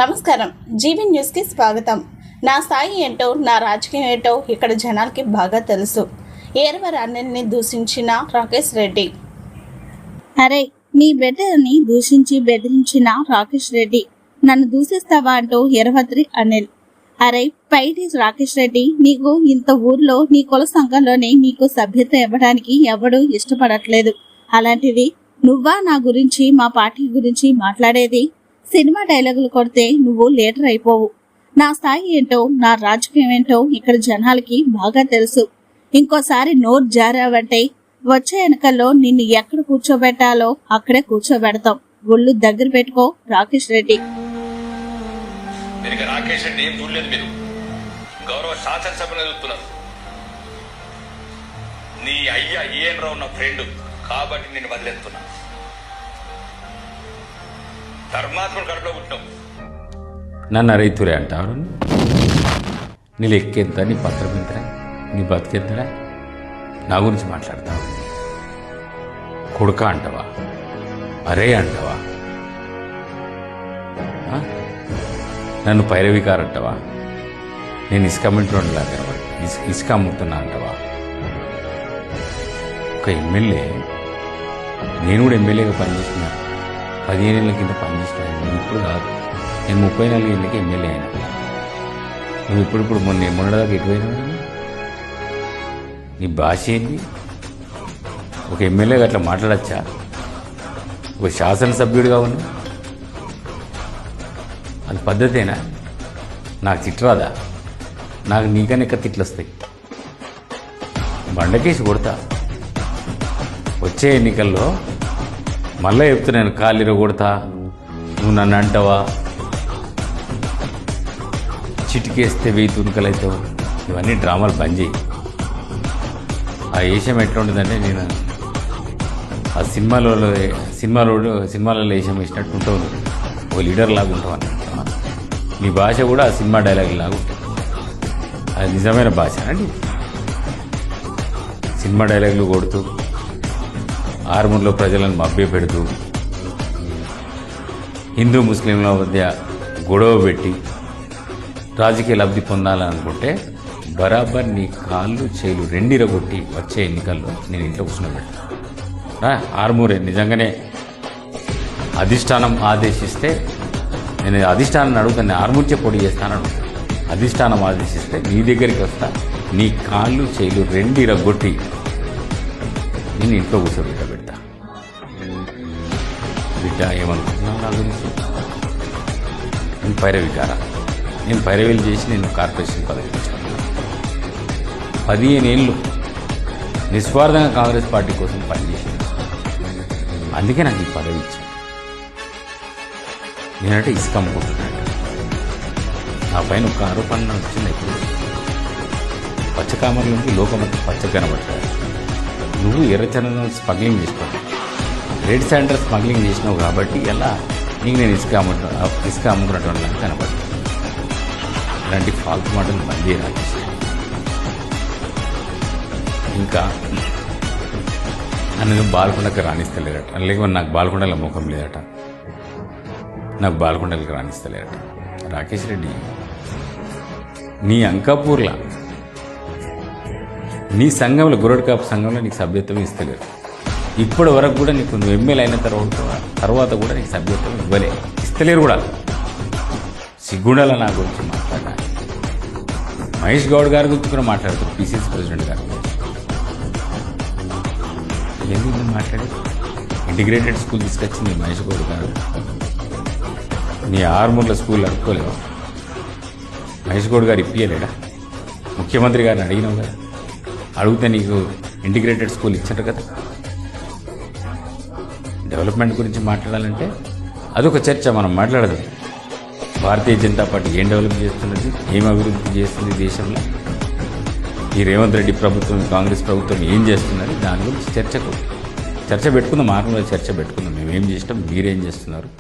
నమస్కారం. జీవీ న్యూస్కి స్వాగతం. నా స్థాయి ఏంటో, నా రాజకీయం ఏంటో ఇక్కడ జనాలకి బాగా తెలుసు. ఏర్వర్ అన్నల్ని దూషించిన రాకేష్ రెడ్డి. అరే, నీ బిడ్డని దూషించి బెదిరించిన రాకేష్ రెడ్డి నన్ను దూషిస్తావా అంటూ ఎరవత్రి అనిల్. అరే పైటి రాకేష్ రెడ్డి, నీకు ఇంత ఊర్లో నీ కుల సంఘంలోనే నీకు సభ్యత ఇవ్వడానికి ఎవడూ ఇష్టపడట్లేదు. అలాంటిది నువ్వా నా గురించి, మా పార్టీ గురించి మాట్లాడేది? సినిమా డైలాగులు కొడితే నువ్వు లీడర్ అయిపోవు. నా స్థాయి ఏంటో, నా రాజకీయం ఏంటో ఇక్కడ జనాలకి బాగా తెలుసు. ఇంకోసారి నోరు జారావంటే వచ్చే ఎన్నికల్లో నిన్ను ఎక్కడ కూర్చోబెట్టాలో అక్కడే కూర్చోబెడతాం. ఒళ్ళు దగ్గర పెట్టుకో రాకేష్ రెడ్డి. రాకేష్ రెడ్డి ఏం చూడలేదు, మీరు గౌరవ శాసనసభలో చూస్తున్నారు. నీ అయ్యా ఏఎన్ రావు నా ఫ్రెండ్ కాబట్టి నేను వదిలేస్తున్నా. ధర్మాత్ముడు కడుపులో పుట్టినావు. నన్ను రైతులే అంటారు. నీ లెక్కెంత, నీ పత్రం ఎంతరా, నీ బతికెంతరా? నా గురించి మాట్లాడతావు. కొడుక అంటవా, అరే అంటవా, నన్ను పైరవికారు అంటవా, నేను ఇసుక అమ్మింటున్నా, ఇసుక అమ్ముతున్నా అంటవా? ఒక ఎమ్మెల్యే, నేను కూడా ఎమ్మెల్యేగా పనిచేస్తున్నా. 15 ఏళ్ళ కింద పనిచేస్తున్నాను. నువ్వు ఇప్పుడు కాదు, నేను 34 ఏళ్ళకి ఎమ్మెల్యే అయినా. నువ్వు ఇప్పుడు మొన్నదాకా ఎటువైనా? నీ భాష ఏంది? ఒక ఎమ్మెల్యేగా అట్లా మాట్లాడచ్చా? ఒక శాసనసభ్యుడిగా ఉన్నా అది పద్ధతేనా? నాకు తిట్టరాదా? నాకు నీకన్నా ఎక్క తిట్లు వస్తాయి. బండకేసి కొడతా. వచ్చే ఎన్నికల్లో మళ్ళీ చెప్తున్నాను, కాలిర కొడతా, నువ్వు నన్ను అంటావా, చిటికేస్తే 1000 తుణుకలవుతావు. ఇవన్నీ డ్రామాలు బంద్ చేయి. ఆ ఏషం ఎట్లా ఉంటుందంటే, నేను ఆ సినిమాలలో ఏషం వేసినట్టు ఉంటావు. నువ్వు ఒక లీడర్ లాగా ఉంటావు అన్నట్టు. నీ భాష కూడా ఆ సినిమా డైలాగ్ లాగా ఉంటుంది. అది నిజమైన భాష అండి. సినిమా డైలాగులు కొడుతూ, ఆర్మూర్లో ప్రజలను మభ్య పెడుతూ, హిందూ ముస్లింల మధ్య గొడవ పెట్టి రాజకీయ లబ్ధి పొందాలనుకుంటే బరాబర్ నీ కాళ్ళు చేలు రెండిరగొట్టి వచ్చే ఎన్నికల్లో నేను ఇంట్లో కూర్చున్నబెట్టా. ఆర్మూరే నిజంగానే అధిష్టానం ఆదేశిస్తే, నేను అధిష్టానాన్ని అడుగుతాను, ఆర్మూర్చే పొడి చేస్తాను అడుగుతాను. అధిష్టానం ఆదేశిస్తే నీ దగ్గరికి వస్తా, నీ కాళ్ళు చేలు రెండిరగొట్టి నేను ఇంట్లో కూర్చోబెట్టా. బిడ్డ ఏమనుకుంటున్నావు నా గురించి? నేను పైరవికారా? నేను పైరవీలు చేసి నేను కార్పొరేషన్ పదవి తెచ్చుకున్నాను. 15 ఏళ్ళు నిస్వార్థంగా కాంగ్రెస్ పార్టీ కోసం పనిచేసాను. అందుకే నాకు ఈ పదవి ఇచ్చాను. నేనంటే ఇసుక అమ్ముకుంటున్నాను. నా పైన ఒక ఆరోపణ వచ్చింది. ఇప్పుడు పచ్చకామర్ల నుంచి లోకమంతా పచ్చ కనబడతారు. నువ్వు ఎర్రచందనం స్మగ్లింగ్ చేస్తావు, రెడ్ శాండర్ స్మగ్లింగ్ చేసినావు కాబట్టి ఎలా నీకు నేను ఇసుక అమ్ముకున్నటువంటి నాకు కనబడుతుంది. ఇలాంటి ఫాల్తు మాటలు బంద్ చేయాలి. ఇంకా నన్ను బాల్కొండకి రాణిస్తలేరట, లేకపోతే నాకు బాల్కొండల ముఖం లేదట, నాకు బాల్కొండలకి రాణిస్తలేరట. రాకేష్ రెడ్డి, నీ అంకాపూర్లా నీ సంఘంలో, గురడ్కాపు సంఘంలో నీకు సభ్యత్వం ఇస్తలేరు. ఇప్పటి వరకు కూడా నీకు, నువ్వు ఎమ్మెల్యే అయిన తర్వాత కూడా నీకు సభ్యత్వం ఇస్తలేరు కూడా. సిగ్గుండాల నా గురించి మాట్లాడాలి. మహేష్ గౌడ్ గారి గురించి కూడా మాట్లాడుతారు, పిసిసి ప్రెసిడెంట్ గారు. ఎందుకు నేను మాట్లాడేది? ఇంటిగ్రేటెడ్ స్కూల్ తీసుకొచ్చింది మహేష్ గౌడ్ గారు. నీ ఆర్మూర్ల స్కూల్ అనుకోలేవు. మహేష్ గౌడ్ గారు ఇప్పియలేడా? ముఖ్యమంత్రి గారిని అడిగినావు కదా, అడిగితే నీకు ఇంటిగ్రేటెడ్ స్కూల్ ఇచ్చారు కదా. డెవలప్మెంట్ గురించి మాట్లాడాలంటే అదొక చర్చ, మనం మాట్లాడదు. భారతీయ జనతా పార్టీ ఏం డెవలప్ చేస్తున్నది, ఏం అభివృద్ధి చేస్తుంది దేశంలో, ఈ రేవంత్ రెడ్డి ప్రభుత్వం, కాంగ్రెస్ ప్రభుత్వం ఏం చేస్తున్నది, దాని గురించి చర్చ పెట్టుకుందాం. మార్గంలో చర్చ పెట్టుకుందాం. మేము ఏం చేసినాం, మీరేం చేస్తున్నారు,